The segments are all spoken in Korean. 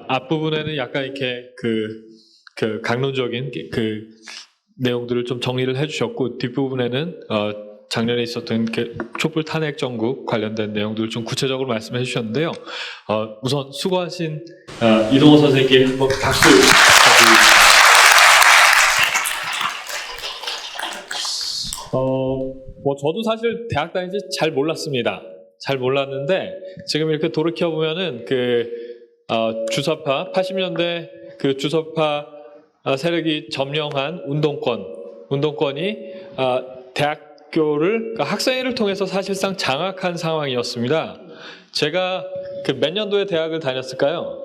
앞부분에는 약간 이렇게 그 강론적인 그 내용들을 좀 정리를 해주셨고, 뒷부분에는 작년에 있었던 촛불 탄핵 정국 관련된 내용들을 좀 구체적으로 말씀해 주셨는데요. 우선 수고하신 이동호 선생님께 한번 박수 부탁드리겠습니다. 저도 사실 대학 다니지 잘 몰랐습니다. 잘 몰랐는데 지금 이렇게 돌이켜 보면은 주사파 80년대 그 주사파 세력이 점령한 운동권이 대학교를 학생회를 통해서 사실상 장악한 상황이었습니다. 제가 몇 년도에 대학을 다녔을까요?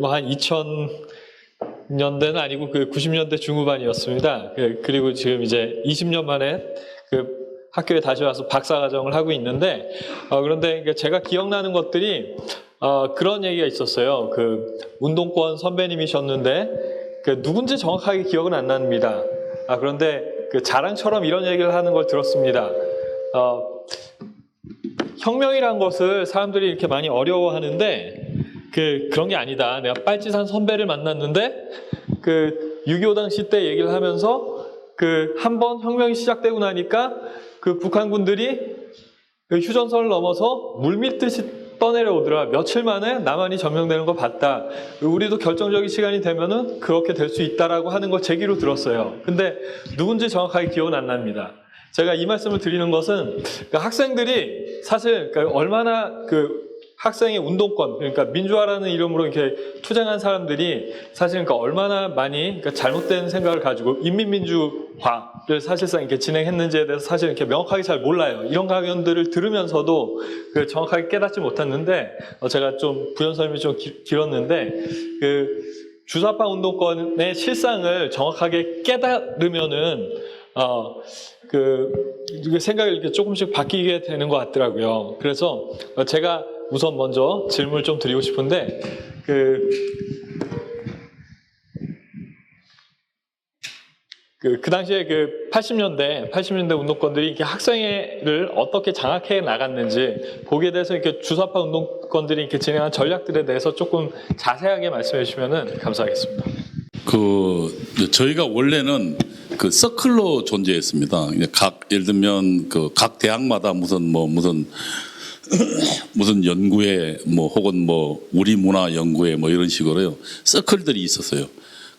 한 2000년대는 아니고 90년대 중후반이었습니다. 그리고 지금 이제 20년 만에 학교에 다시 와서 박사과정을 하고 있는데, 그런데 제가 기억나는 것들이 그런 얘기가 있었어요. 운동권 선배님이셨는데 누군지 정확하게 기억은 안 납니다. 그런데 자랑처럼 이런 얘기를 하는 걸 들었습니다. 혁명이란 것을 사람들이 이렇게 많이 어려워하는데 그런 게 아니다. 내가 빨치산 선배를 만났는데 6.25 당시 때 얘기를 하면서 한번 혁명이 시작되고 나니까 북한군들이 휴전선을 넘어서 물밀듯이 떠내려오더라. 며칠 만에 남한이 점령되는 거 봤다. 우리도 결정적인 시간이 되면은 그렇게 될 수 있다라고 하는 걸 제기로 들었어요. 근데 누군지 정확하게 기억은 안 납니다. 제가 이 말씀을 드리는 것은 학생들이 사실 얼마나 학생의 운동권, 그러니까 민주화라는 이름으로 이렇게 투쟁한 사람들이 사실 얼마나 많이 잘못된 생각을 가지고 인민민주화를 사실상 이렇게 진행했는지에 대해서 사실 이렇게 명확하게 잘 몰라요. 이런 강연들을 들으면서도 정확하게 깨닫지 못했는데, 제가 좀 부연 설명이 좀 길었는데, 주사파 운동권의 실상을 정확하게 깨달으면은 생각이 이렇게 조금씩 바뀌게 되는 것 같더라고요. 그래서 제가 우선 먼저 질문을 좀 드리고 싶은데, 그 당시에 80년대 운동권들이 이렇게 학생회를 어떻게 장악해 나갔는지, 거기에 대해서 이렇게 주사파 운동권들이 이렇게 진행한 전략들에 대해서 조금 자세하게 말씀해 주시면 감사하겠습니다. 저희가 원래는 서클로 존재했습니다. 예를 들면 각 대학마다 무슨 연구회 혹은 우리 문화 연구회 이런 식으로요. 서클들이 있었어요.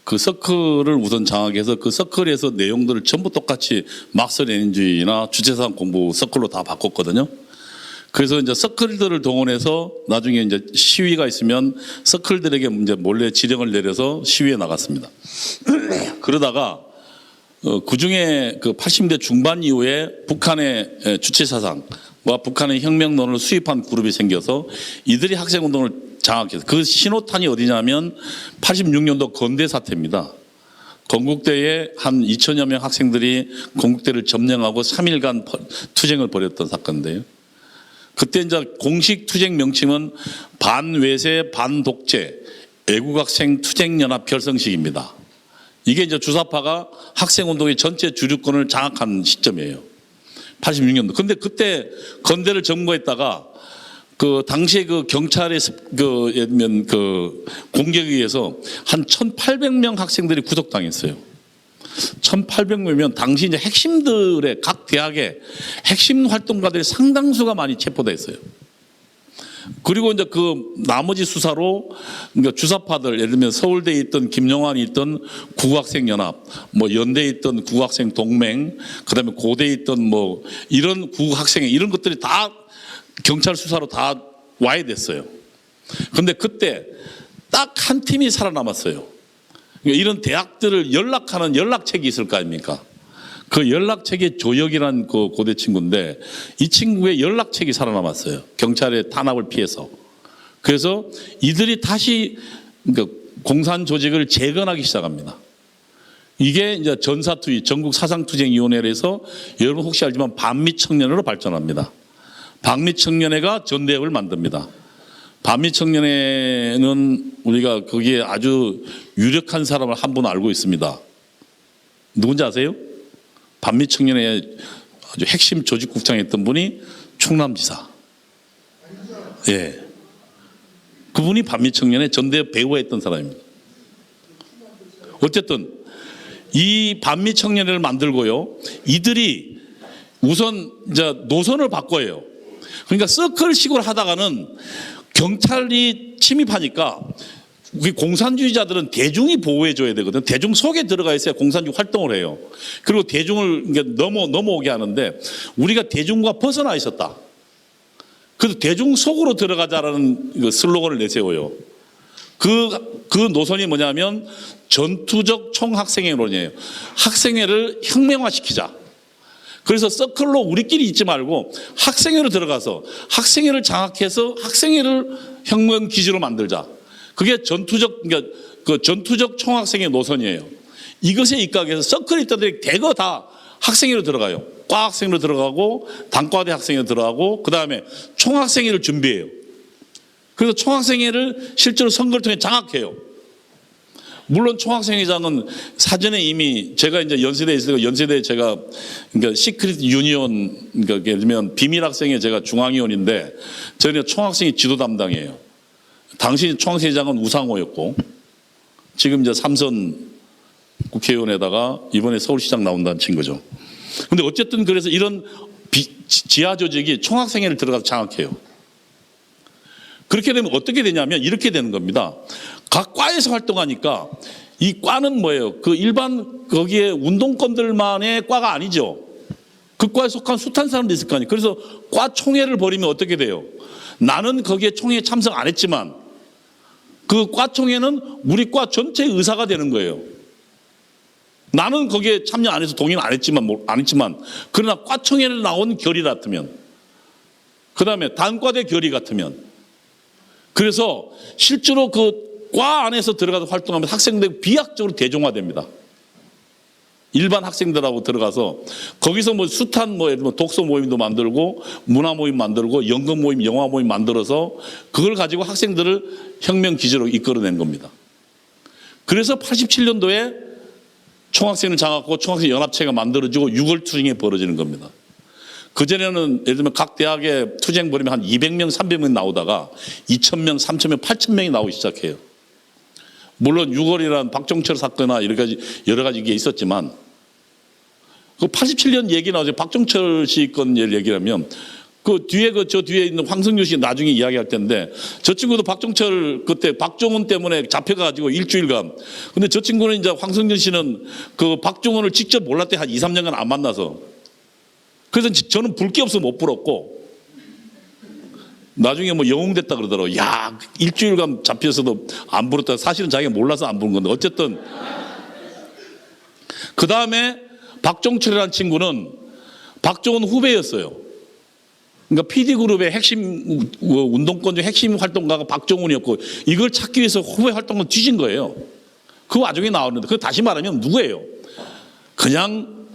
그 서클을 우선 장악해서 그 서클에서 내용들을 전부 똑같이 막스 레닌주의나 주체사상 공부 서클로 다 바꿨거든요. 그래서 이제 서클들을 동원해서 나중에 이제 시위가 있으면 서클들에게 이제 몰래 지령을 내려서 시위에 나갔습니다. 그러다가 그 중에 80년대 중반 이후에 북한의 주체사상과 북한의 혁명론을 수입한 그룹이 생겨서 이들이 학생운동을 장악해서, 그 신호탄이 어디냐면 86년도 건대 사태입니다. 건국대에 한 2천여 명 학생들이 건국대를 점령하고 3일간 투쟁을 벌였던 사건인데요. 그때 이제 공식 투쟁 명칭은 반외세 반독재 애국학생 투쟁연합 결성식입니다. 이게 이제 주사파가 학생운동의 전체 주류권을 장악한 시점이에요. 86년도. 근데 그때 건대를 점거했다가 당시에 경찰의 공격에 의해서 한 1,800명 학생들이 구속당했어요. 1,800명이면 당시 이제 핵심들의 각 대학의 핵심 활동가들이 상당수가 많이 체포됐어요. 그리고 이제 나머지 수사로 주사파들, 예를 들면 서울대에 있던 김용환이 있던 국학생연합, 연대에 있던 국학생 동맹, 그다음에 고대에 있던 이런 국학생 이런 것들이 다 경찰 수사로 다 와야 됐어요. 그런데 그때 딱 한 팀이 살아남았어요. 이런 대학들을 연락하는 연락책이 있을 거 아닙니까? 그 연락책이 조혁이라는 고대 친구인데, 이 친구의 연락책이 살아남았어요. 경찰의 탄압을 피해서. 그래서 이들이 다시 공산 조직을 재건하기 시작합니다. 이게 이제 전사투의, 전국사상투쟁위원회에서 여러분 혹시 알지만 반미청년회로 발전합니다. 반미청년회가 전대협을 만듭니다. 반미청년회는 우리가 거기에 아주 유력한 사람을 한 분 알고 있습니다. 누군지 아세요? 반미청년회 아주 핵심 조직국장했던 분이 충남지사. 예. 그분이 반미청년의 전대 배우했던 사람입니다. 어쨌든 이 반미청년회를 만들고요. 이들이 우선 이제 노선을 바꿔요. 그러니까 서클식으로 하다가는 경찰이 침입하니까 우리 공산주의자들은 대중이 보호해줘야 되거든요. 대중 속에 들어가 있어야 공산주의 활동을 해요. 그리고 대중을 넘어오게 하는데 우리가 대중과 벗어나 있었다. 그래서 대중 속으로 들어가자라는 슬로건을 내세워요. 그 노선이 뭐냐면 전투적 총학생회론이에요. 학생회를 혁명화시키자. 그래서 서클로 우리끼리 있지 말고 학생회로 들어가서 학생회를 장악해서 학생회를 혁명 기지로 만들자. 그게 그러니까 그 전투적 총학생회 노선이에요. 이것에 입각해서 서클 입자들이 대거 다 학생회로 들어가요. 과 학생회로 들어가고 단과대 학생회로 들어가고 그 다음에 총학생회를 준비해요. 그래서 총학생회를 실제로 선거를 통해 장악해요. 물론 총학생회장은 사전에 이미 제가 이제 연세대에 있으니까 연세대에 제가 그러니까 시크릿 유니온 그러니까 예를 들면 비밀 학생회 제가 중앙위원인데 저는 총학생회 지도 담당이에요. 당시 총학생회장은 우상호였고 지금 이제 삼선 국회의원에다가 이번에 서울시장 나온다는 친구죠. 근데 어쨌든 그래서 이런 지하 조직이 총학생회를 들어가서 장악해요. 그렇게 되면 어떻게 되냐면 이렇게 되는 겁니다. 각 과에서 활동하니까 이 과는 뭐예요? 그 일반 거기에 운동권들만의 과가 아니죠. 그 과에 속한 숱한 사람도 있을 거 아니에요. 그래서 과 총회를 벌이면 어떻게 돼요? 나는 거기에 총회에 참석 안 했지만 그 과 총회는 우리 과 전체 의사가 되는 거예요. 나는 거기에 참여 안 해서 동의는 안 했지만 그러나 과 총회를 나온 결의 같으면 그 다음에 단과대 결의 같으면 그래서 실제로 그 과 안에서 들어가서 활동하면 학생들 비약적으로 대중화됩니다. 일반 학생들하고 들어가서 거기서 뭐 숱한 뭐 예를 들면 독서 모임도 만들고 문화 모임 만들고 연극 모임, 영화 모임 만들어서 그걸 가지고 학생들을 혁명 기지로 이끌어낸 겁니다. 그래서 87년도에 총학생을 장악하고 총학생 연합체가 만들어지고 6월 투쟁이 벌어지는 겁니다. 그전에는 예를 들면 각 대학에 투쟁 벌이면 한 200명, 300명 나오다가 2,000명, 3,000명, 8,000명이 나오기 시작해요. 물론 6월이라는 박종철 사건이나 여러 가지 이게 있었지만 그 87년 얘기 나오죠. 박종철 씨 건 얘기라면 그 뒤에 저 뒤에 있는 황성규 씨 나중에 이야기할 텐데 저 친구도 박종철 그때 박종훈 때문에 잡혀가지고 일주일간 근데 저 친구는 이제 황성규 씨는 그 박종훈을 직접 몰랐대 한 2, 3년간 안 만나서 그래서 저는 불 게 없어 못 불었고 나중에 뭐 영웅됐다 그러더라고요. 야, 일주일간 잡혀서도 안 불었다. 사실은 자기가 몰라서 안 부른 건데 어쨌든 그 다음에 박종철이라는 친구는 박종훈 후배였어요. 그러니까 PD그룹의 핵심 운동권 중 핵심 활동가가 박종훈이었고 이걸 찾기 위해서 후배 활동을 뒤진 거예요. 그 와중에 나오는데 그 다시 말하면 누구예요? 그냥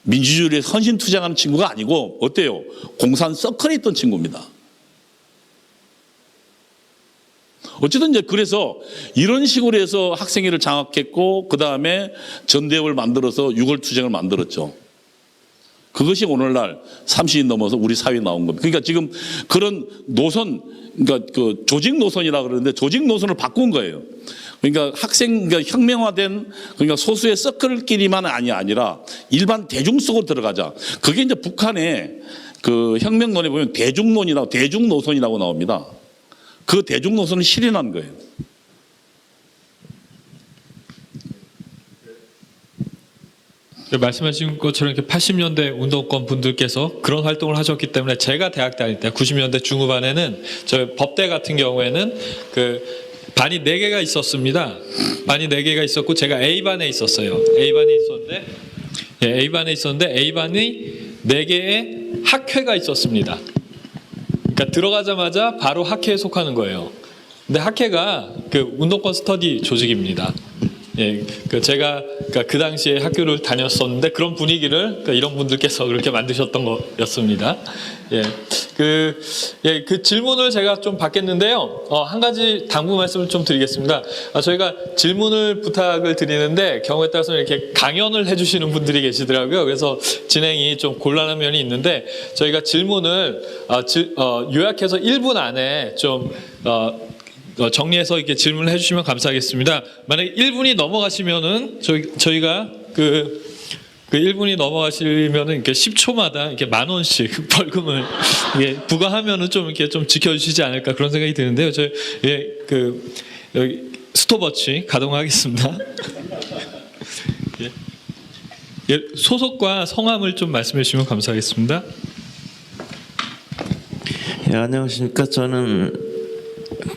민주주의에 헌신 투쟁하는 친구가 아니고 어때요? 공산 서클에 있던 친구입니다. 어쨌든 이제 그래서 이런 식으로 해서 학생회를 장악했고 그 다음에 전대협을 만들어서 6월 투쟁을 만들었죠. 그것이 오늘날 30년 넘어서 우리 사회에 나온 겁니다. 그러니까 지금 그런 노선, 그러니까 그 조직 노선이라고 그러는데 조직 노선을 바꾼 거예요. 그러니까 그러니까 혁명화된 그러니까 소수의 서클끼리만 아니라 일반 대중 속으로 들어가자. 그게 이제 북한의 그 혁명론에 보면 대중노선이라고 나옵니다. 그 대중노선을 실현한 거예요. 말씀하신 것처럼 이렇게 80년대 운동권 분들께서 그런 활동을 하셨기 때문에 제가 대학 다닐 때 90년대 중후반에는 저 법대 같은 경우에는 그 반이 4개가 있었습니다. 반이 4개가 있었고 제가 A반에 있었어요. A반에 있었는데 A반이 4개의 학회가 있었습니다. 그러니까 들어가자마자 바로 학회에 속하는 거예요. 근데 학회가 그 운동권 스터디 조직입니다. 예, 제가 그 당시에 학교를 다녔었는데 그런 분위기를 그러니까 이런 분들께서 그렇게 만드셨던 거였습니다. 그 질문을 제가 좀 받겠는데요. 한 가지 당부 말씀을 좀 드리겠습니다. 저희가 질문을 부탁을 드리는데 경우에 따라서 이렇게 강연을 해주시는 분들이 계시더라고요. 그래서 진행이 좀 곤란한 면이 있는데 저희가 질문을 요약해서 1분 안에 좀 정리해서 이렇게 질문을 해주시면 감사하겠습니다. 만약에 1분이 넘어가시면은 저희가 그 1분이 넘어가시면은 이렇게 10초마다 이렇게 10,000원씩 벌금을 부과하면은 좀 이렇게 좀 지켜주시지 않을까 그런 생각이 드는데요. 저희 여기 스톱워치 가동하겠습니다. 소속과 성함을 좀 말씀해 주시면 감사하겠습니다. 안녕하십니까. 저는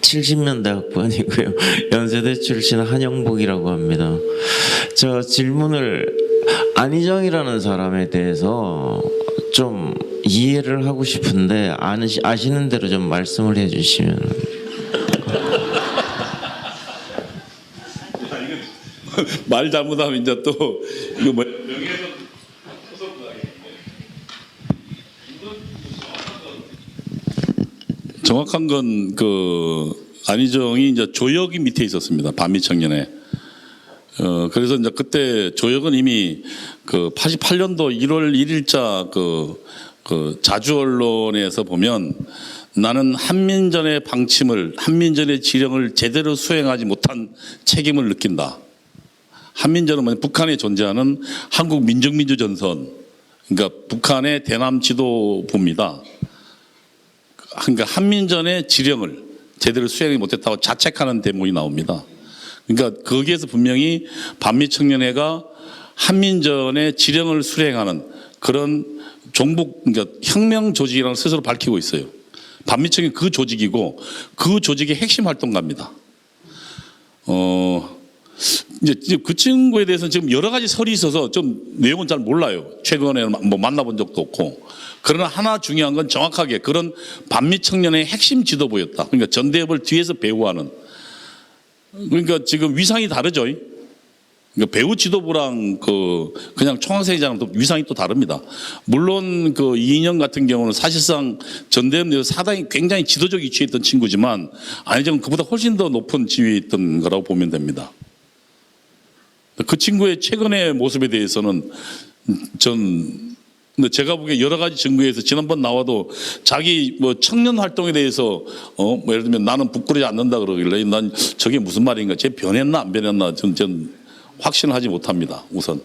70년대 학번이고요. 연세대 출신 한영복이라고 합니다. 저 질문을 안희정이라는 사람에 대해서 좀 이해를 하고 싶은데 아시는 대로 좀 말씀을 해주시면. 말 잘못하면 이제 또 이거 뭐 정확한 건 안희정이 이제 조혁이 밑에 있었습니다. 반미청년에. 그래서 이제 그때 조혁은 이미 88년도 1월 1일자 자주 언론에서 보면 나는 한민전의 방침을 한민전의 지령을 제대로 수행하지 못한 책임을 느낀다. 한민전은 뭐냐? 북한에 존재하는 한국민족민주전선, 그러니까 북한의 대남 지도부입니다. 그러니까 한민전의 지령을 제대로 수행하지 못했다고 자책하는 대목이 나옵니다. 그러니까 거기에서 분명히 반미청년회가 한민전의 지령을 수행하는 그런 종북, 그러니까 혁명 조직이라는 스스로 밝히고 있어요. 반미청이 그 조직이고 그 조직의 핵심 활동가입니다. 이제 그 친구에 대해서는 지금 여러 가지 설이 있어서 좀 내용은 잘 몰라요. 최근에 뭐 만나본 적도 없고. 그러나 하나 중요한 건 정확하게 그런 반미청년의 핵심 지도부였다. 그러니까 전대협을 뒤에서 배후하는. 그러니까 지금 위상이 다르죠. 그러니까 배후 지도부랑 그냥 총학생회장은 또 위상이 또 다릅니다. 물론 이인영 같은 경우는 사실상 전대협 내에서 사당이 굉장히 지도적 위치에 있던 친구지만 안희정은 그보다 훨씬 더 높은 지위에 있던 거라고 보면 됩니다. 그 친구의 최근의 모습에 대해서는 근데 제가 보기에 여러 가지 증거에서 지난번 나와도 자기 뭐 청년 활동에 대해서 뭐 예를 들면 나는 부끄러지 않는다 그러길래 난 저게 무슨 말인가, 쟤 변했나 안 변했나 전 확신을 하지 못합니다. 우선.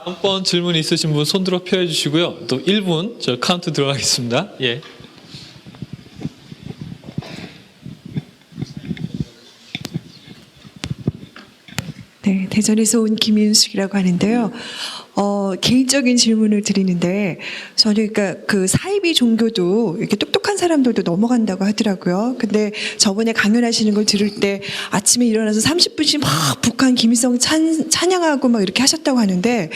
다음번 질문 있으신 분 손들어 펴해 주시고요. 또 1분 저 카운트 들어가겠습니다. 예. 네, 대전에서 온 김윤숙이라고 하는데요. 개인적인 질문을 드리는데, 저는 그러니까 그 사이비 종교도 이렇게 똑똑한 사람들도 넘어간다고 하더라고요. 근데 저번에 강연하시는 걸 들을 때 아침에 일어나서 30분씩 막 북한 김일성 찬양하고 막 이렇게 하셨다고 하는데,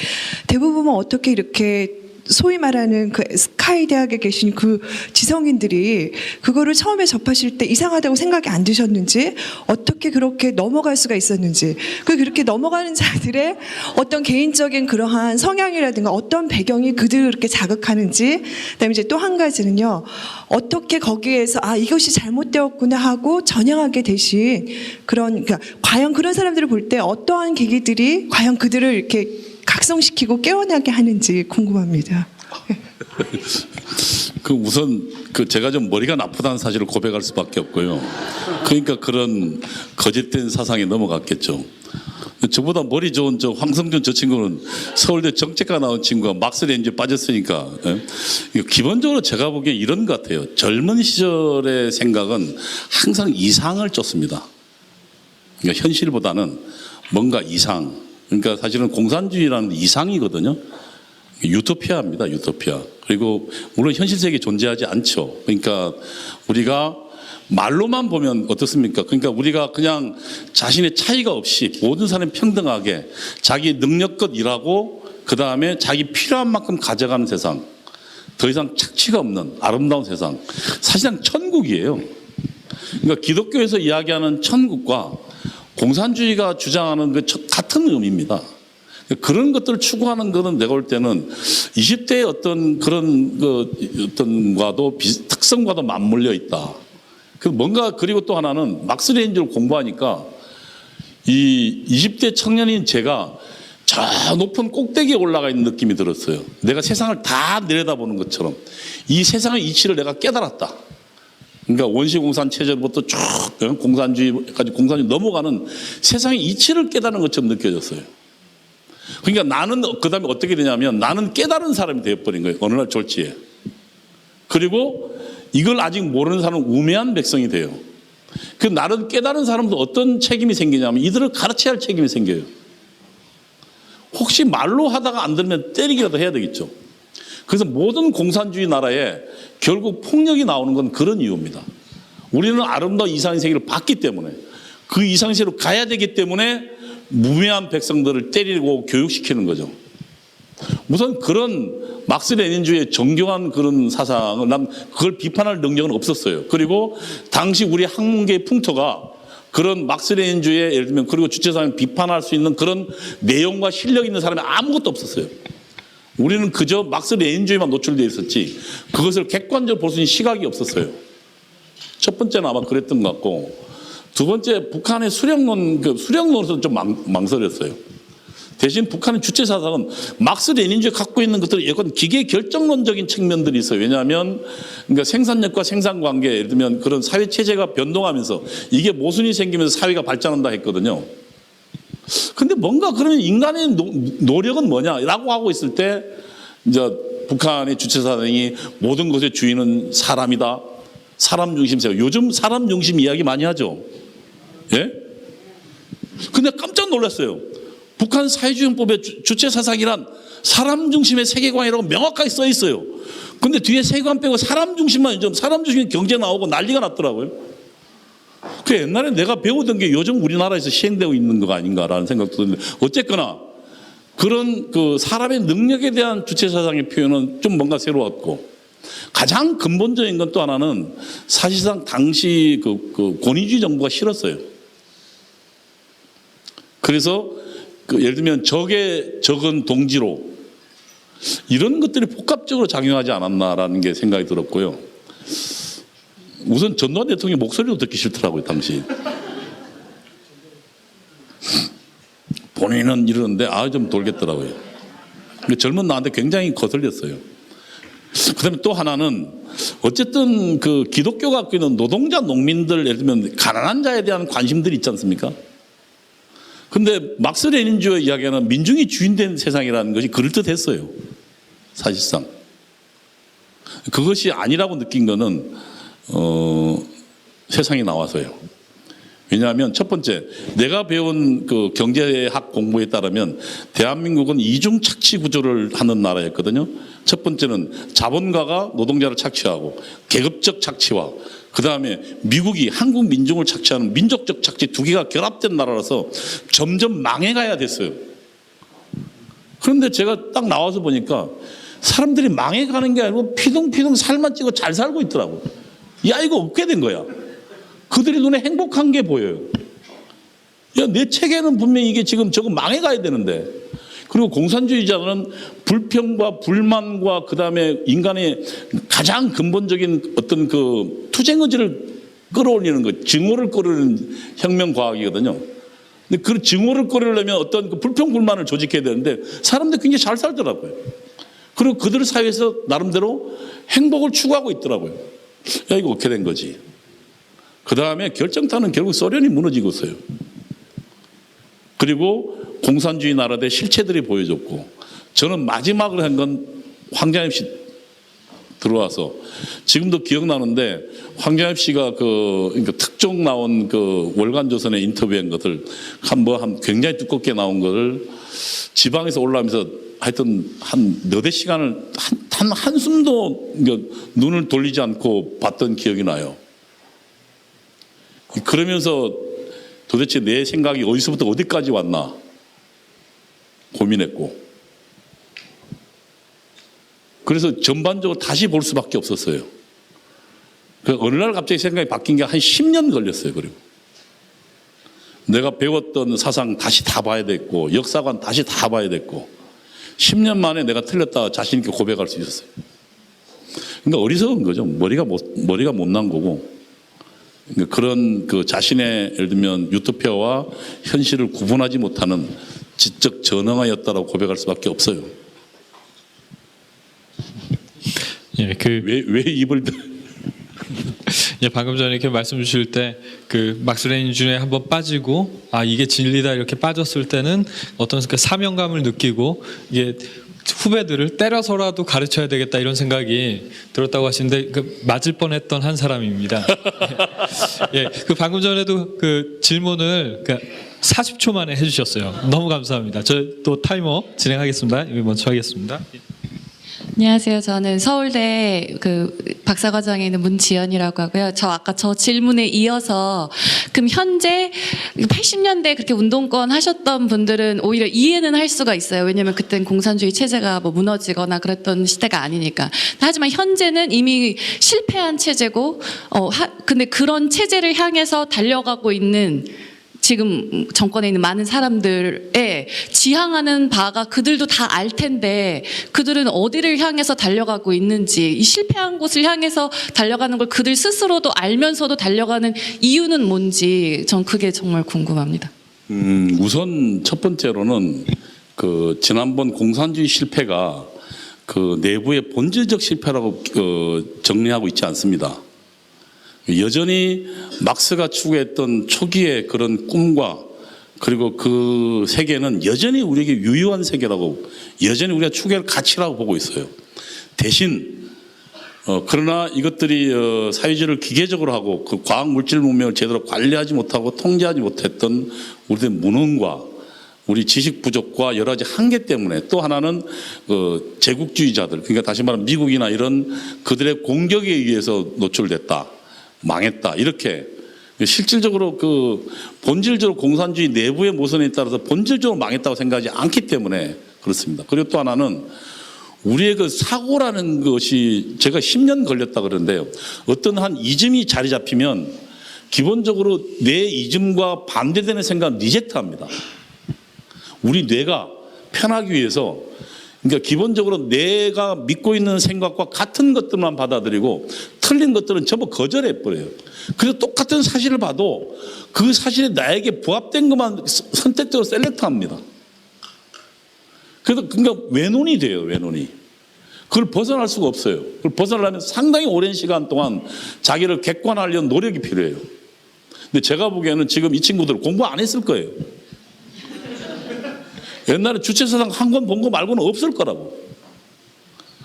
대부분은 어떻게 이렇게 소위 말하는 그 스카이 대학에 계신 그 지성인들이 그거를 처음에 접하실 때 이상하다고 생각이 안 드셨는지, 어떻게 그렇게 넘어갈 수가 있었는지, 그렇게 넘어가는 자들의 어떤 개인적인 그러한 성향이라든가 어떤 배경이 그들을 그렇게 자극하는지, 그다음에 이제 또 한 가지는요, 어떻게 거기에서 이것이 잘못되었구나 하고 전향하게 되신 그러니까 과연 그런 사람들을 볼 때 어떠한 계기들이 과연 그들을 이렇게 각성시키고 깨어나게 하는지 궁금합니다. 우선 제가 좀 머리가 나쁘다는 사실을 고백할 수밖에 없고요. 그러니까 그런 거짓된 사상에 넘어갔겠죠. 저보다 머리 좋은 황성준 저 친구는 서울대 정책과 나온 친구가 막스렌즈에 빠졌으니까. 기본적으로 제가 보기에 이런 것 같아요. 젊은 시절의 생각은 항상 이상을 쫓습니다. 그러니까 현실보다는 뭔가 이상. 그러니까 사실은 공산주의라는 이상이거든요. 유토피아입니다. 유토피아. 그리고 물론 현실 세계에 존재하지 않죠. 그러니까 우리가 말로만 보면 어떻습니까? 그러니까 우리가 그냥 자신의 차이가 없이 모든 사람이 평등하게 자기 능력껏 일하고 그 다음에 자기 필요한 만큼 가져가는 세상. 더 이상 착취가 없는 아름다운 세상. 사실상 천국이에요. 그러니까 기독교에서 이야기하는 천국과 공산주의가 주장하는 같은 의미입니다. 그런 것들을 추구하는 것은 내가 볼 때는 20대의 어떤 그런 어떤과도 특성과도 맞물려 있다. 뭔가 그리고 또 하나는 막스레인지를 공부하니까 이 20대 청년인 제가 저 높은 꼭대기에 올라가 있는 느낌이 들었어요. 내가 세상을 다 내려다보는 것처럼 이 세상의 이치를 내가 깨달았다. 그러니까 원시공산 체제로부터 쭉 공산주의까지 공산주의 넘어가는 세상의 이치를 깨달은 것처럼 느껴졌어요. 그러니까 나는 그 다음에 어떻게 되냐면 나는 깨달은 사람이 되어버린 거예요. 어느 날 졸지에. 그리고 이걸 아직 모르는 사람은 우매한 백성이 돼요. 그 나를 깨달은 사람도 어떤 책임이 생기냐면 이들을 가르쳐야 할 책임이 생겨요. 혹시 말로 하다가 안 들으면 때리기라도 해야 되겠죠. 그래서 모든 공산주의 나라에 결국 폭력이 나오는 건 그런 이유입니다. 우리는 아름다운 이상의 세계를 봤기 때문에 그 이상의 세계로 가야 되기 때문에 무매한 백성들을 때리고 교육시키는 거죠. 우선 그런 막스 레닌주의 정교한 그런 사상을 난 그걸 비판할 능력은 없었어요. 그리고 당시 우리 학문계의 풍토가 그런 막스 레닌주의 예를 들면 그리고 주체사상을 비판할 수 있는 그런 내용과 실력 있는 사람이 아무것도 없었어요. 우리는 그저 막스 레닌주의만 노출되어 있었지 그것을 객관적으로 볼 수 있는 시각이 없었어요. 첫 번째는 아마 그랬던 것 같고 두 번째 북한의 수령론에서 좀 망설였어요. 대신 북한의 주체사상은 막스 레닌주의 갖고 있는 것들이 약간 기계 결정론적인 측면들이 있어요. 왜냐하면 그러니까 생산력과 생산관계 예를 들면 그런 사회체제가 변동하면서 이게 모순이 생기면서 사회가 발전한다 했거든요. 근데 뭔가 그러면 인간의 노력은 뭐냐라고 하고 있을 때 이제 북한의 주체사상이 모든 것의 주인은 사람이다. 사람 중심 세계. 요즘 사람 중심 이야기 많이 하죠. 예? 근데 깜짝 놀랐어요. 북한 사회주의법의 주체사상이란 사람 중심의 세계관이라고 명확하게 써 있어요. 근데 뒤에 세계관 빼고 사람 중심만 좀 사람 중심의 경제 나오고 난리가 났더라고요. 그 옛날에 내가 배우던 게 요즘 우리나라에서 시행되고 있는 거 아닌가라는 생각도 드는데 어쨌거나 그런 그 사람의 능력에 대한 주체사상의 표현은 좀 뭔가 새로웠고 가장 근본적인 건 또 하나는 사실상 당시 그 권위주의 정부가 싫었어요. 그래서 예를 들면 적은 동지로 이런 것들이 복합적으로 작용하지 않았나라는 게 생각이 들었고요. 우선 전두환 대통령 목소리도 듣기 싫더라고요, 당시. 본인은 이러는데 좀 돌겠더라고요. 젊은 나한테 굉장히 거슬렸어요. 그다음에 또 하나는 어쨌든 그 기독교가 갖고 있는 노동자 농민들 예를 들면 가난한 자에 대한 관심들이 있지 않습니까? 근데 막스 레닌주의 이야기하는 민중이 주인된 세상이라는 것이 그럴듯했어요. 사실상. 그것이 아니라고 느낀 거는 세상에 나와서요. 왜냐하면 첫 번째 내가 배운 그 경제학 공부에 따르면 대한민국은 이중 착취 구조를 하는 나라였거든요. 첫 번째는 자본가가 노동자를 착취하고 계급적 착취와 그 다음에 미국이 한국 민중을 착취하는 민족적 착취 두 개가 결합된 나라라서 점점 망해가야 됐어요. 그런데 제가 딱 나와서 보니까 사람들이 망해가는 게 아니고 피둥피둥 살만 찌고 잘 살고 있더라고요. 야 이거 어떻게 된 거야? 그들의 눈에 행복한 게 보여요. 야, 내 책에는 분명히 이게 지금 저거 망해가야 되는데. 그리고 공산주의자는 불평과 불만과 그 다음에 인간의 가장 근본적인 어떤 그 투쟁 의지를 끌어올리는 것, 증오를 끌어올리는 혁명과학이거든요. 근데 그 증오를 끌어올리려면 어떤 그 불평, 불만을 조직해야 되는데 사람들이 굉장히 잘 살더라고요. 그리고 그들 사이에서 나름대로 행복을 추구하고 있더라고요. 야, 이거 어떻게 된 거지? 그 다음에 결정타는 결국 소련이 무너지고 있어요. 그리고 공산주의 나라의 실체들이 보여줬고 저는 마지막으로 한 건 황장엽 씨 들어와서 지금도 기억나는데 황장엽 씨가 그러니까 특종 나온 그 월간조선에 인터뷰한 것을 한 굉장히 두껍게 나온 것을 지방에서 올라오면서 하여튼 한 너댓 시간을 한숨도 눈을 돌리지 않고 봤던 기억이 나요. 그러면서 도대체 내 생각이 어디서부터 어디까지 왔나 고민했고 그래서 전반적으로 다시 볼 수밖에 없었어요. 어느 날 갑자기 생각이 바뀐 게 한 10년 걸렸어요. 그리고 내가 배웠던 사상 다시 다 봐야 됐고 역사관 다시 다 봐야 됐고 10년 만에 내가 틀렸다 자신 있게 고백할 수 있었어요. 그러니까 어리석은 거죠. 머리가 못난 거고 그런 그 자신의 예를 들면 유토피아와 현실을 구분하지 못하는 지적 전형화였다라고 고백할 수밖에 없어요. 예, 왜 입을 예, 방금 전에 이렇게 말씀 주실 때 그 막스 레닌주의에 한번 빠지고 아 이게 진리다 이렇게 빠졌을 때는 어떤 그 사명감을 느끼고 이게 후배들을 때려서라도 가르쳐야 되겠다 이런 생각이 들었다고 하시는데 그 맞을 뻔했던 한 사람입니다. 예, 그 방금 전에도 그 질문을 그 40초 만에 해주셨어요. 너무 감사합니다. 저 또 타이머 진행하겠습니다. 여기 먼저 하겠습니다. 안녕하세요. 저는 서울대 그 박사과정에 있는 문지연이라고 하고요. 저 아까 저 질문에 이어서 그럼 현재 80년대 그렇게 운동권 하셨던 분들은 오히려 이해는 할 수가 있어요. 왜냐하면 그땐 공산주의 체제가 뭐 무너지거나 그랬던 시대가 아니니까. 하지만 현재는 이미 실패한 체제고, 근데 그런 체제를 향해서 달려가고 있는 지금 정권에 있는 많은 사람들의 지향하는 바가 그들도 다 알 텐데 그들은 어디를 향해서 달려가고 있는지 이 실패한 곳을 향해서 달려가는 걸 그들 스스로도 알면서도 달려가는 이유는 뭔지 전 그게 정말 궁금합니다. 우선 첫 번째로는 그 지난번 공산주의 실패가 그 내부의 본질적 실패라고 정리하고 있지 않습니다. 여전히 막스가 추구했던 초기의 그런 꿈과 그리고 그 세계는 여전히 우리에게 유효한 세계라고 여전히 우리가 추구할 가치라고 보고 있어요. 대신 그러나 이것들이 사회주의를 기계적으로 하고 그 과학 물질 문명을 제대로 관리하지 못하고 통제하지 못했던 우리의 무능과 우리 지식 부족과 여러 가지 한계 때문에 또 하나는 제국주의자들 그러니까 다시 말하면 미국이나 이런 그들의 공격에 의해서 노출됐다. 망했다. 이렇게 실질적으로 그 본질적으로 공산주의 내부의 모선에 따라서 본질적으로 망했다고 생각하지 않기 때문에 그렇습니다. 그리고 또 하나는 우리의 그 사고라는 것이 제가 10년 걸렸다 그러는데요. 어떤 한 이즘이 자리 잡히면 기본적으로 내 이즘과 반대되는 생각은 리젝트합니다. 우리 뇌가 편하기 위해서 그러니까 기본적으로 내가 믿고 있는 생각과 같은 것들만 받아들이고 틀린 것들은 전부 거절해버려요. 그래서 똑같은 사실을 봐도 그 사실이 나에게 부합된 것만 선택적으로 셀렉트합니다. 그래서 그러니까 외눈이 돼요. 외눈이. 그걸 벗어날 수가 없어요. 그걸 벗어나려면 상당히 오랜 시간 동안 자기를 객관화하려는 노력이 필요해요. 근데 제가 보기에는 지금 이 친구들 공부 안 했을 거예요. 옛날에 주체사상 한 권 본 거 말고는 없을 거라고.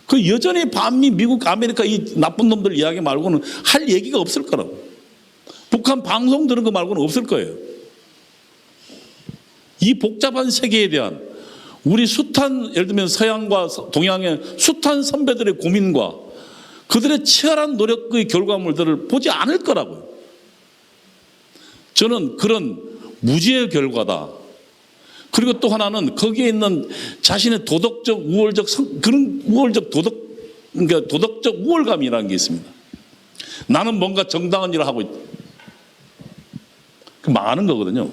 그 여전히 반미, 미국, 아메리카 이 나쁜 놈들 이야기 말고는 할 얘기가 없을 거라고. 북한 방송 들은 거 말고는 없을 거예요. 이 복잡한 세계에 대한 우리 숱한 예를 들면 서양과 동양의 숱한 선배들의 고민과 그들의 치열한 노력의 결과물들을 보지 않을 거라고요. 저는 그런 무지의 결과다. 그리고 또 하나는 거기에 있는 자신의 도덕적 우월적 그런 우월적 그러니까 도덕적 우월감이라는 게 있습니다. 나는 뭔가 정당한 일을 하고 있다. 그 망하는 거거든요.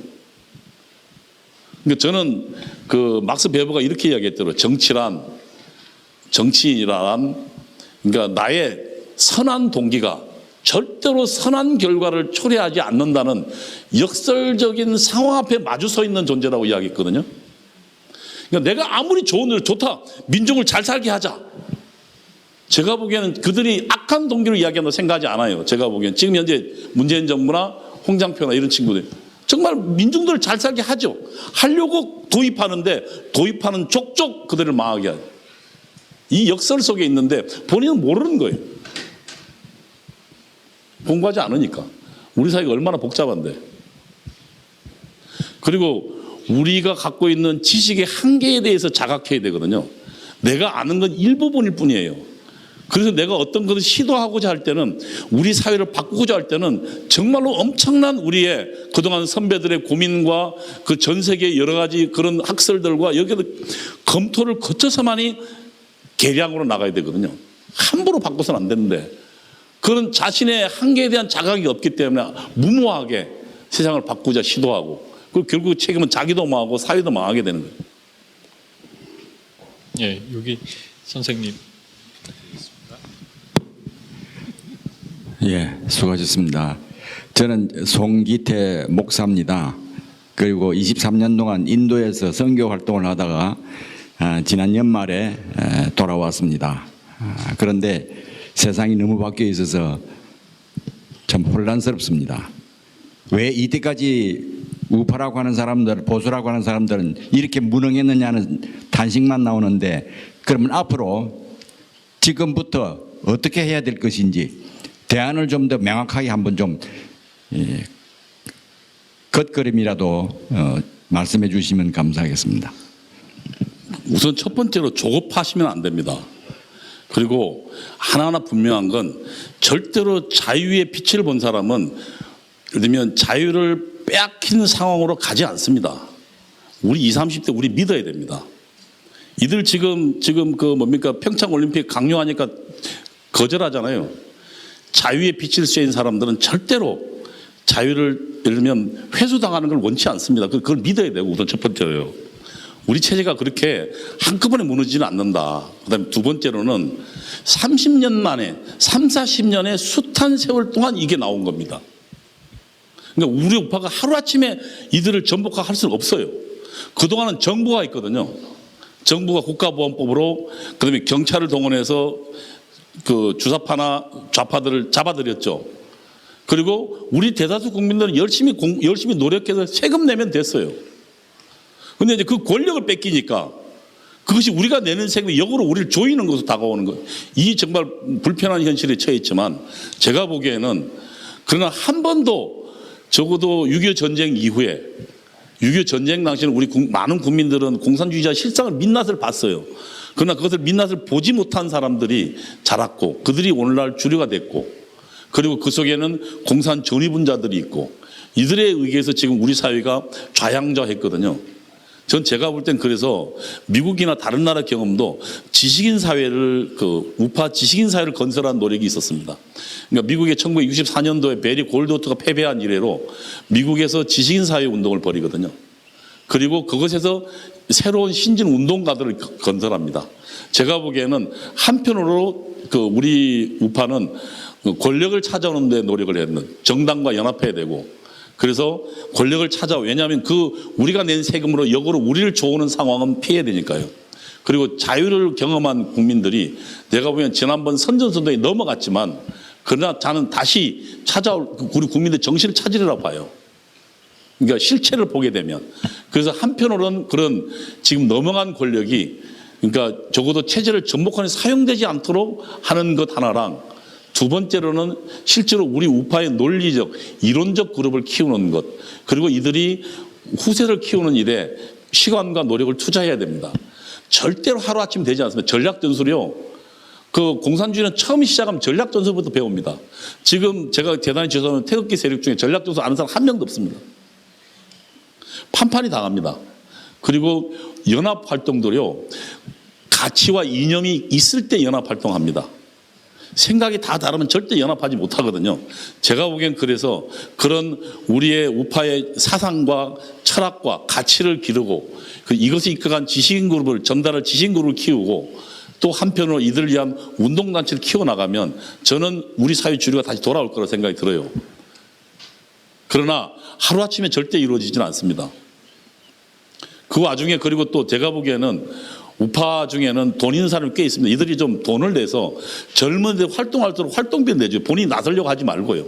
그러니까 저는 그 막스 베버가 이렇게 이야기했더라고요. 정치인이란 그러니까 나의 선한 동기가 절대로 선한 결과를 초래하지 않는다는 역설적인 상황 앞에 마주 서 있는 존재라고 이야기했거든요. 그러니까 내가 아무리 좋은 일 좋다. 민족을 잘 살게 하자. 제가 보기에는 그들이 악한 동기로 이야기한다고 생각하지 않아요. 제가 보기에는 지금 현재 문재인 정부나 홍장표나 이런 친구들 정말 민중들을 잘 살게 하죠. 하려고 도입하는데 도입하는 족족 그들을 망하게 하죠. 이 역설 속에 있는데 본인은 모르는 거예요. 공부하지 않으니까. 우리 사회가 얼마나 복잡한데. 그리고 우리가 갖고 있는 지식의 한계에 대해서 자각해야 되거든요. 내가 아는 건 일부분일 뿐이에요. 그래서 내가 어떤 것을 시도하고자 할 때는 우리 사회를 바꾸고자 할 때는 정말로 엄청난 우리의 그동안 선배들의 고민과 그 전 세계 여러 가지 그런 학설들과 여기에 검토를 거쳐서만이 계량으로 나가야 되거든요. 함부로 바꿔서는 안 되는데 그런 자신의 한계에 대한 자각이 없기 때문에 무모하게 세상을 바꾸자 시도하고 그 결국 책임은 자기도 망하고 사회도 망하게 되는 거예요. 예, 여기 선생님. 예, 수고하셨습니다. 저는 송기태 목사입니다. 그리고 23년 동안 인도에서 선교 활동을 하다가 지난 연말에 돌아왔습니다. 그런데 세상이 너무 바뀌어 있어서 참 혼란스럽습니다. 왜 이때까지 우파라고 하는 사람들, 보수라고 하는 사람들은 이렇게 무능했느냐는 단식만 나오는데, 그러면 앞으로 지금부터 어떻게 해야 될 것인지 대안을 좀 더 명확하게 한번 좀 겉걸음이라도 말씀해 주시면 감사하겠습니다. 우선 첫 번째로 조급하시면 안 됩니다. 그리고 하나하나 분명한 건 절대로 자유의 빛을 본 사람은 예를 들면 자유를 빼앗긴 상황으로 가지 않습니다. 우리 20, 30대 우리 믿어야 됩니다. 이들 지금 그 뭡니까 평창 올림픽 강요하니까 거절하잖아요. 자유의 빛을 쐬인 사람들은 절대로 자유를 예를 들면 회수당하는 걸 원치 않습니다. 그걸 믿어야 되고 우선 첫 번째로요. 우리 체제가 그렇게 한꺼번에 무너지지는 않는다. 그다음에 두 번째로는 30년 만에 3, 40년의 숱한 세월 동안 이게 나온 겁니다. 그러니까 우리 우파가 하루아침에 이들을 전복할 수는 없어요. 그동안은 정부가 있거든요. 정부가 국가보안법으로 그다음에 경찰을 동원해서 그 주사파나 좌파들을 잡아들였죠. 그리고 우리 대다수 국민들은 열심히 노력해서 세금 내면 됐어요. 근데 이제 그 권력을 뺏기니까 그것이 우리가 내는 세금이 역으로 우리를 조이는 것으로 다가오는 거예요. 이 정말 불편한 현실에 처했지만 제가 보기에는 그러나 한 번도 적어도 6.25 전쟁 이후에 6.25 전쟁 당시에는 우리 많은 국민들은 공산주의자 실상을 민낯을 봤어요. 그러나 그것을 민낯을 보지 못한 사람들이 자랐고 그들이 오늘날 주류가 됐고 그리고 그 속에는 공산 전위분자들이 있고 이들에 의해서 지금 우리 사회가 좌양좌했거든요. 전 제가 볼 땐 그래서 미국이나 다른 나라 경험도 지식인 사회를 우파 지식인 사회를 건설한 노력이 있었습니다. 그러니까 미국의 1964년도에 베리 골드워터가 패배한 이래로 미국에서 지식인 사회 운동을 벌이거든요. 그리고 그것에서 새로운 신진 운동가들을 건설합니다. 제가 보기에는 한편으로 우리 우파는 권력을 찾아오는 데 노력을 했는 정당과 연합해야 되고 그래서 권력을 찾아 왜냐하면 우리가 낸 세금으로 역으로 우리를 조우는 상황은 피해야 되니까요. 그리고 자유를 경험한 국민들이 내가 보면 지난번 선전선동에 넘어갔지만 그러나 저는 다시 찾아올 우리 국민들 정신을 찾으리라고 봐요. 그러니까 실체를 보게 되면 그래서 한편으로는 그런 지금 넘어간 권력이 그러니까 적어도 체제를 전복하는 사용되지 않도록 하는 것 하나랑 두 번째로는 실제로 우리 우파의 논리적, 이론적 그룹을 키우는 것 그리고 이들이 후세를 키우는 일에 시간과 노력을 투자해야 됩니다. 절대로 하루아침 되지 않습니다. 전략전술이요. 공산주의는 처음 시작하면 전략전술부터 배웁니다. 지금 제가 대단히 죄송하면 태극기 세력 중에 전략전술 아는 사람 한 명도 없습니다. 판판이 당합니다. 그리고 연합활동들요. 가치와 이념이 있을 때 연합활동합니다. 생각이 다 다르면 절대 연합하지 못하거든요. 제가 보기엔 그래서 그런 우리의 우파의 사상과 철학과 가치를 기르고 이것이 이끌어간 지식인 그룹을 전달할 지식인 그룹을 키우고 또 한편으로 이들을 위한 운동단체를 키워나가면 저는 우리 사회 주류가 다시 돌아올 거라 생각이 들어요. 그러나 하루아침에 절대 이루어지지는 않습니다. 그 와중에 그리고 또 제가 보기에는 우파 중에는 돈 있는 사람이 꽤 있습니다. 이들이 좀 돈을 내서 젊은 애들 활동할수록 활동비를 내줘요. 본인이 나서려고 하지 말고요.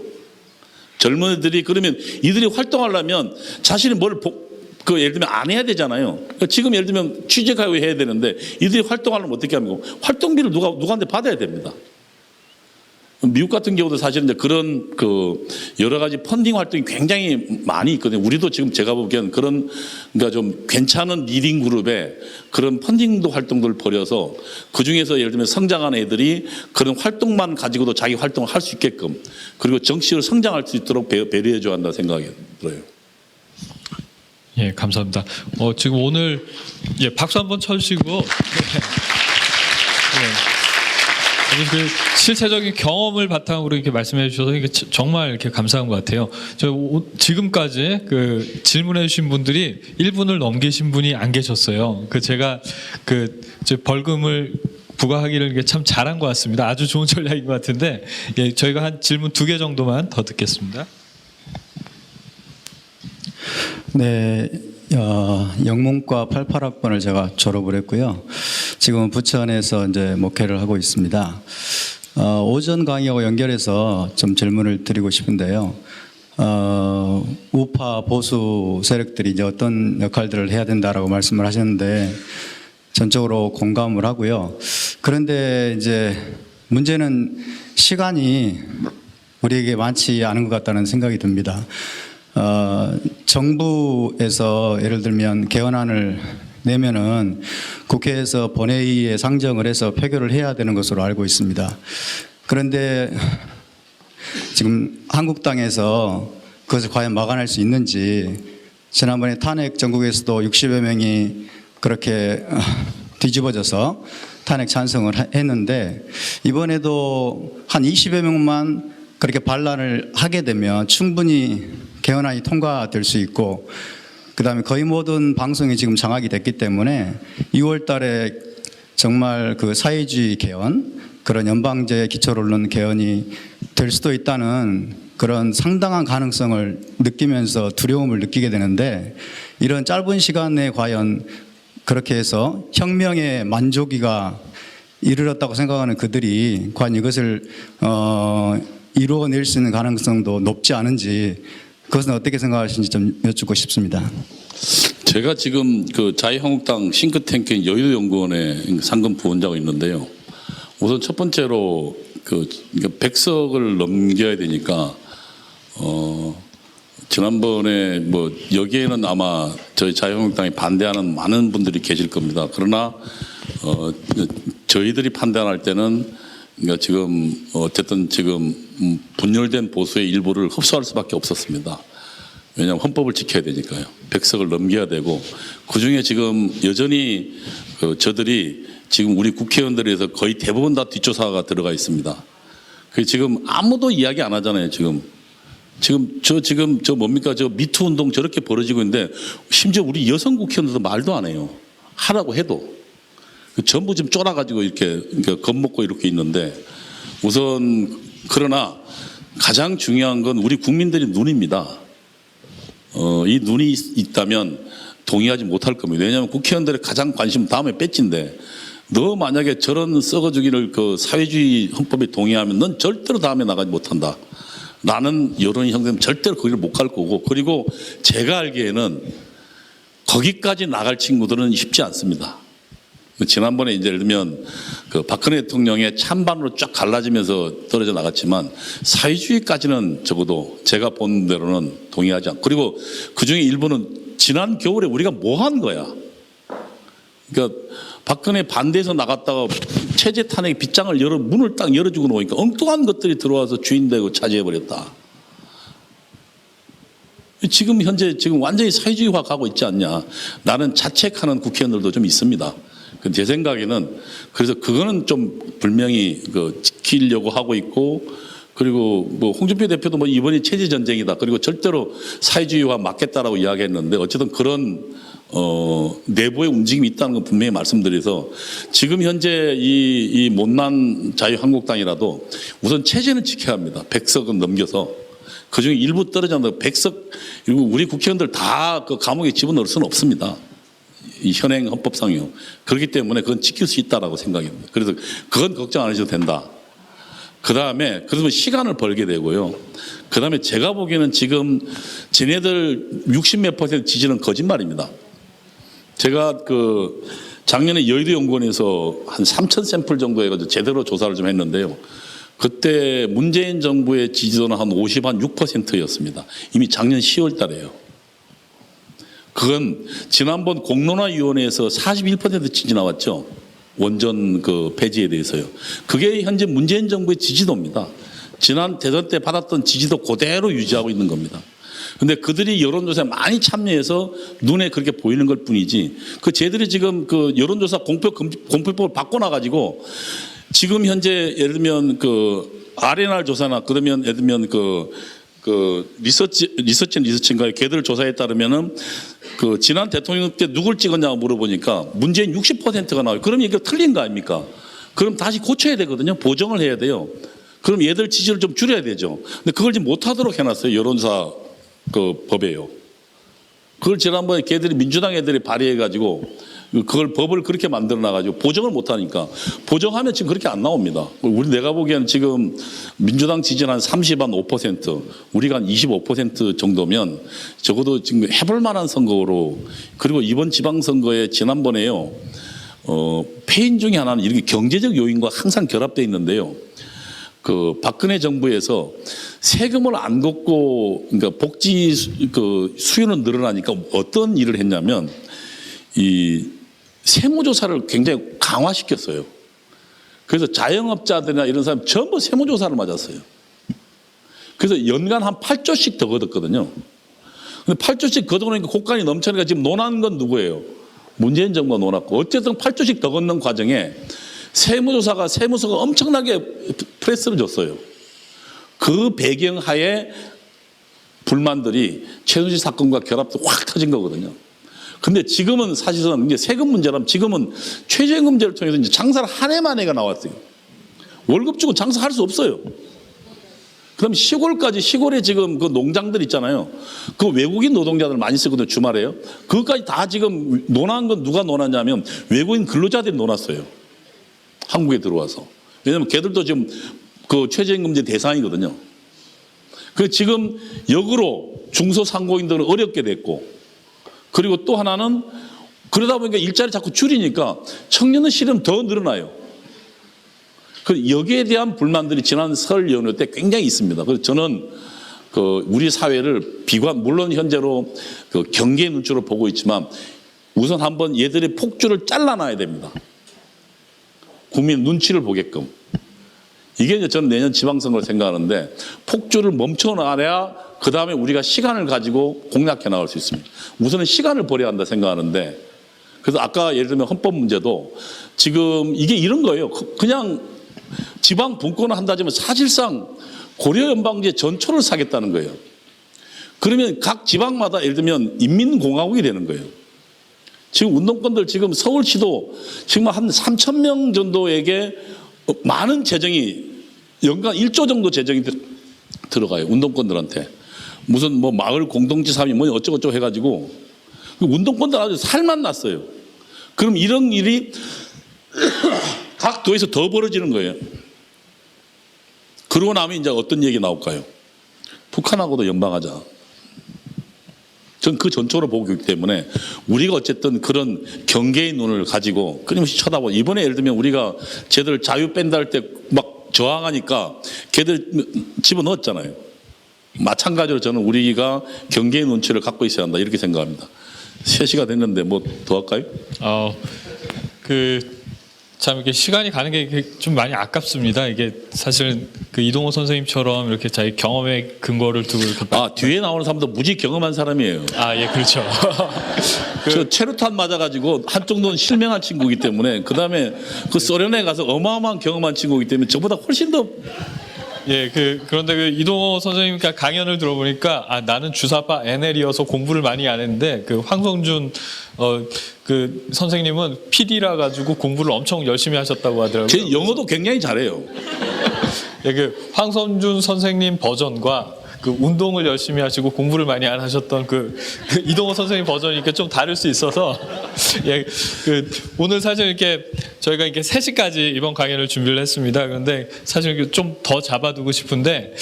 젊은 애들이 그러면 이들이 활동하려면 자신이 예를 들면 안 해야 되잖아요. 그러니까 지금 예를 들면 취직하고 해야 되는데 이들이 활동하려면 어떻게 합니까? 활동비를 누구한테 받아야 됩니다. 미국 같은 경우도 사실은 이제 그런 여러 가지 펀딩 활동이 굉장히 많이 있거든요. 우리도 지금 제가 보기엔 그러니까 좀 괜찮은 리딩 그룹에 그런 펀딩도 활동들을 벌여서 그 중에서 예를 들면 성장한 애들이 그런 활동만 가지고도 자기 활동을 할 수 있게끔 그리고 정치로 성장할 수 있도록 배려해 줘야 한다 생각이 들어요. 예, 감사합니다. 지금 오늘 박수 한번 쳐주시고. 그 실체적인 경험을 바탕으로 이렇게 말씀해 주셔서 이게 정말 이렇게 감사한 것 같아요. 지금까지 질문해 주신 분들이 1분을 넘기신 분이 안 계셨어요. 제가 벌금을 부과하기를 이게 참 잘한 것 같습니다. 아주 좋은 전략인 것 같은데 저희가 한 질문 2개 정도만 더 듣겠습니다. 네, 영문과 88학번을 제가 졸업을 했고요. 지금은 부천에서 이제 목회를 하고 있습니다. 오전 강의하고 연결해서 좀 질문을 드리고 싶은데요. 우파 보수 세력들이 이제 어떤 역할들을 해야 된다라고 말씀을 하셨는데 전적으로 공감을 하고요. 그런데 이제 문제는 시간이 우리에게 많지 않은 것 같다는 생각이 듭니다. 정부에서 예를 들면 개헌안을 내면은 국회에서 본회의에 상정을 해서 표결을 해야 되는 것으로 알고 있습니다. 그런데 지금 한국당에서 그것을 과연 막아낼 수 있는지, 지난번에 탄핵 전국에서도 60여 명이 그렇게 뒤집어져서 탄핵 찬성을 했는데 이번에도 한 20여 명만 그렇게 반란을 하게 되면 충분히 개헌안이 통과될 수 있고, 그다음에 거의 모든 방송이 지금 장악이 됐기 때문에 2월 달에 정말 그 사회주의 개헌, 그런 연방제 기초를 놓는 개헌이 될 수도 있다는 그런 상당한 가능성을 느끼면서 두려움을 느끼게 되는데, 이런 짧은 시간 내에 과연 그렇게 해서 혁명의 만족이가 이르렀다고 생각하는 그들이 과연 이것을 이루어낼 수 있는 가능성도 높지 않은지, 그것은 어떻게 생각하시는지 좀 여쭙고 싶습니다. 제가 지금 그 자유한국당 싱크탱크인 여의도연구원의 상금 부원장이 있는데요. 우선 첫 번째로 그 100석을 넘겨야 되니까 지난번에 뭐 여기에는 아마 저희 자유한국당이 반대하는 많은 분들이 계실 겁니다. 그러나 저희들이 판단할 때는 그러니까 지금 어쨌든 지금 분열된 보수의 일부를 흡수할 수밖에 없었습니다. 왜냐하면 헌법을 지켜야 되니까요. 100석을 넘겨야 되고, 그중에 지금 여전히 저들이 지금 우리 국회의원들에서 거의 대부분 다 뒷조사가 들어가 있습니다. 그 지금 아무도 이야기 안 하잖아요. 지금 저 뭡니까, 저 미투 운동 저렇게 벌어지고 있는데 심지어 우리 여성 국회의원들도 말도 안 해요. 하라고 해도 전부 지금 쫄아가지고 이렇게 겁먹고 이렇게 있는데, 우선 그러나 가장 중요한 건 우리 국민들의 눈입니다. 이 눈이 있다면 동의하지 못할 겁니다. 왜냐하면 국회의원들의 가장 관심은 다음에 배지인데, 너 만약에 저런 썩어주기를 그 사회주의 헌법에 동의하면 넌 절대로 다음에 나가지 못한다. 나는 여론이 형성되면 절대로 거기를 못 갈 거고, 그리고 제가 알기에는 거기까지 나갈 친구들은 쉽지 않습니다. 지난번에 이제 예를 들면 그 박근혜 대통령의 찬반으로 쫙 갈라지면서 떨어져 나갔지만 사회주의까지는 적어도 제가 본 대로는 동의하지 않고, 그리고 그중에 일부는 지난 겨울에 우리가 뭐 한 거야. 그러니까 박근혜 반대해서 나갔다가 체제 탄핵 빗장을 문을 딱 열어주고 놓으니까 엉뚱한 것들이 들어와서 주인되고 차지해버렸다. 지금 현재 지금 완전히 사회주의화 가고 있지 않냐. 나는 자책하는 국회의원들도 좀 있습니다. 제 생각에는 그래서 그거는 좀 분명히 지키려고 하고 있고, 그리고 뭐 홍준표 대표도 뭐 이번이 체제 전쟁이다, 그리고 절대로 사회주의화 막겠다라고 이야기했는데, 어쨌든 그런 내부의 움직임이 있다는 건 분명히 말씀드려서, 지금 현재 이 못난 자유한국당이라도 우선 체제는 지켜야 합니다. 100석은 넘겨서. 그중에 일부 떨어졌는데 100석, 그리고 우리 국회의원들 다 그 감옥에 집어넣을 수는 없습니다. 이 현행 헌법상이요. 그렇기 때문에 그건 지킬 수 있다라고 생각합니다. 그래서 그건 걱정 안 하셔도 된다. 그 다음에 그래서 시간을 벌게 되고요. 그 다음에 제가 보기에는 지금 쟤네들 60몇 % 지지는 거짓말입니다. 제가 그 작년에 여의도연구원에서 한 3,000 샘플 정도 해가지고 제대로 조사를 좀 했는데요. 그때 문재인 정부의 지지도는 한 6%였습니다. 이미 작년 10월 달에요. 그건 지난번 공론화위원회에서 41% 지지 나왔죠. 원전 그 폐지에 대해서요. 그게 현재 문재인 정부의 지지도입니다. 지난 대선 때 받았던 지지도 그대로 유지하고 있는 겁니다. 근데 그들이 여론조사에 많이 참여해서 눈에 그렇게 보이는 것 뿐이지, 그 쟤들이 지금 그 여론조사 공표법을 바꿔놔가지고 지금 현재 예를 들면 그 RNR 조사나 그러면 예를 들면 그 리서치인가요? 걔들 조사에 따르면은 그 지난 대통령 때 누굴 찍었냐고 물어보니까 문재인 60%가 나와요. 그럼 이게 틀린 거 아닙니까? 그럼 다시 고쳐야 되거든요. 보정을 해야 돼요. 그럼 얘들 지지를 좀 줄여야 되죠. 근데 그걸 지금 못하도록 해놨어요. 여론조사 그 법에요. 그걸 지난번에 걔들이 민주당 애들이 발의해가지고 그걸 법을 그렇게 만들어놔가지고 보정을 못하니까 보정하면 지금 그렇게 안 나옵니다. 내가 보기에는 지금 민주당 지지는 한 30, 한 5%, 우리가 한 25% 정도면 적어도 지금 해볼 만한 선거로, 그리고 이번 지방선거에 지난번에요, 패인 중에 하나는 이렇게 경제적 요인과 항상 결합되어 있는데요. 그 박근혜 정부에서 세금을 안 걷고, 그러니까 복지 수요는 늘어나니까 어떤 일을 했냐면 이 세무조사를 굉장히 강화시켰어요. 그래서 자영업자들이나 이런 사람 전부 세무조사를 맞았어요. 그래서 연간 한 8조씩 더 걷었거든요. 근데 8조씩 걷어놓으니까 곳간이 넘쳐니까 지금 논하는 건 누구예요? 문재인 정부가 논았고, 어쨌든 8조씩 더 걷는 과정에 세무조사가 세무서가 엄청나게 프레스를 줬어요. 그 배경하에 불만들이 최순실 사건과 결합도 확 터진 거거든요. 근데 지금은 사실은 이제 세금 문제라면 지금은 최저임금제를 통해서 이제 장사를 한 해 만에가 나왔어요. 월급 주고 장사할 수 없어요. 그다음 시골까지, 시골에 지금 그 농장들 있잖아요. 그 외국인 노동자들 많이 쓰거든요, 주말에요. 그것까지 다 지금 논한 건 누가 논하냐면 외국인 근로자들이 논았어요. 한국에 들어와서. 왜냐하면 걔들도 지금 그 최저임금제 대상이거든요. 그래서 지금 역으로 중소상공인들은 어렵게 됐고, 그리고 또 하나는 그러다 보니까 일자리 자꾸 줄이니까 청년의 실은 더 늘어나요. 그 여기에 대한 불만들이 지난 설 연휴 때 굉장히 있습니다. 그래서 저는 그 우리 사회를 물론 현재로 그 경계의 눈초로 보고 있지만 우선 한번 얘들의 폭주를 잘라놔야 됩니다. 국민 눈치를 보게끔. 이게 이제 저는 내년 지방선거를 생각하는데 폭주를 멈춰놔야 그 다음에 우리가 시간을 가지고 공략해 나갈 수 있습니다. 우선은 시간을 버려야 한다 생각하는데, 그래서 아까 예를 들면 헌법 문제도 지금 이게 이런 거예요. 그냥 지방 분권을 한다지만 사실상 고려연방제 전초를 사겠다는 거예요. 그러면 각 지방마다 예를 들면 인민공화국이 되는 거예요. 지금 운동권들 지금 서울시도 지금 한 3,000명 정도에게 많은 재정이 연간 1조 정도 재정이 들어가요. 운동권들한테. 무슨 뭐 마을 공동체 사업이 뭐 어쩌고저쩌고 해가지고 운동권들 아주 살만 났어요. 그럼 이런 일이 각 도에서 더 벌어지는 거예요. 그러고 나면 이제 어떤 얘기 나올까요? 북한하고도 연방하자. 전 그 전초로 보기 때문에 우리가 어쨌든 그런 경계의 눈을 가지고 끊임없이 쳐다보고, 이번에 예를 들면 우리가 쟤들 자유 뺀다 할 때 막 저항하니까 걔들 집어넣었잖아요. 마찬가지로 저는 우리가 경계의 눈치를 갖고 있어야 한다 이렇게 생각합니다. 3시가 됐는데 뭐 더 할까요? 참 이렇게 시간이 가는 게 좀 많이 아깝습니다. 이게 사실 그 이동호 선생님처럼 이렇게 자기 경험의 근거를 두고 이렇게 뒤에 나오는 사람도 무지 경험한 사람이에요. 예, 그렇죠. 저 체류탄 맞아가지고 한쪽 눈 실명한 친구이기 때문에, 그 다음에 그 소련에 가서 어마어마한 경험한 친구이기 때문에 저보다 훨씬 더. 예, 그런데 그 이동호 선생님 강연을 들어보니까 나는 주사파 NL이어서 공부를 많이 안 했는데 그 황성준 그 선생님은 PD라 가지고 공부를 엄청 열심히 하셨다고 하더라고요. 제 영어도 굉장히 잘해요. 예, 그 황성준 선생님 버전과 그 운동을 열심히 하시고 공부를 많이 안 하셨던 그 이동호 선생님 버전이니까 좀 다를 수 있어서 예, 오늘 사실 이렇게 저희가 이렇게 3시까지 이번 강연을 준비를 했습니다. 그런데 사실 좀 더 잡아두고 싶은데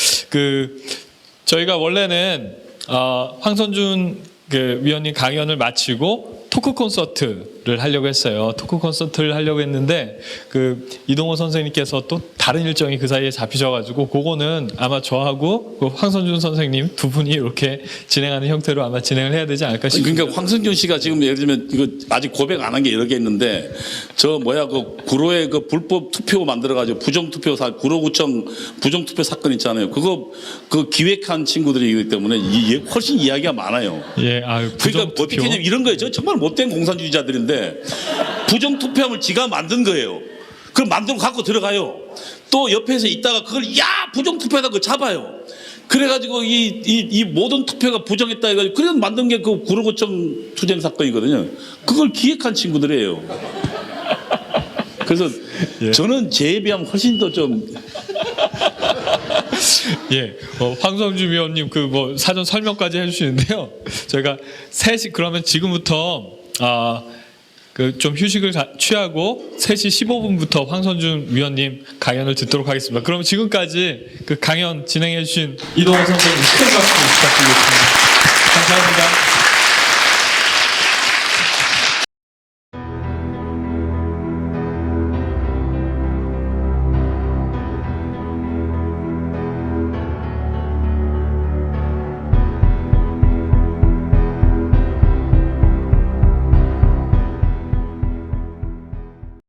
저희가 원래는 황선준 그 위원님 강연을 마치고 토크 콘서트를 하려고 했어요. 토크 콘서트를 하려고 했는데 그 이동호 선생님께서 또 다른 일정이 그 사이에 잡히셔가지고 그거는 아마 저하고 그 황선준 선생님 두 분이 이렇게 진행하는 형태로 아마 진행을 해야 되지 않을까 싶습니다. 그러니까 황선준 씨가 지금 예를 들면 이거 아직 고백 안 한 게 여러 개 있는데 그 구로에 그 불법 투표 만들어가지고 부정투표 구로구청 부정투표 사건 있잖아요. 그거 그 기획한 친구들이기 때문에 훨씬 이야기가 많아요. 예, 그러니까 어떻게 하냐면 이런 거예요. 저 정말 못된 공산주의자들인데 부정투표함을 지가 만든 거예요. 그럼 만들고 갖고 들어가요. 또 옆에서 있다가 그걸 부정투표하다 그거 잡아요. 그래가지고 이 모든 투표가 부정했다 해가지고 그래서 만든 게 그 구로구청 투쟁 사건이거든요. 그걸 기획한 친구들이에요. 그래서 저는 제에 비하면 훨씬 더 좀 예, 황성주 위원님 그 뭐 사전 설명까지 해주시는데요. 저희가 3시 그러면 지금부터 그 좀 휴식을 취하고 3시 15분부터 황선준 위원님 강연을 듣도록 하겠습니다. 그럼 지금까지 그 강연 진행해주신 이동원 선생님 큰 박수 부탁드리겠습니다. 감사합니다.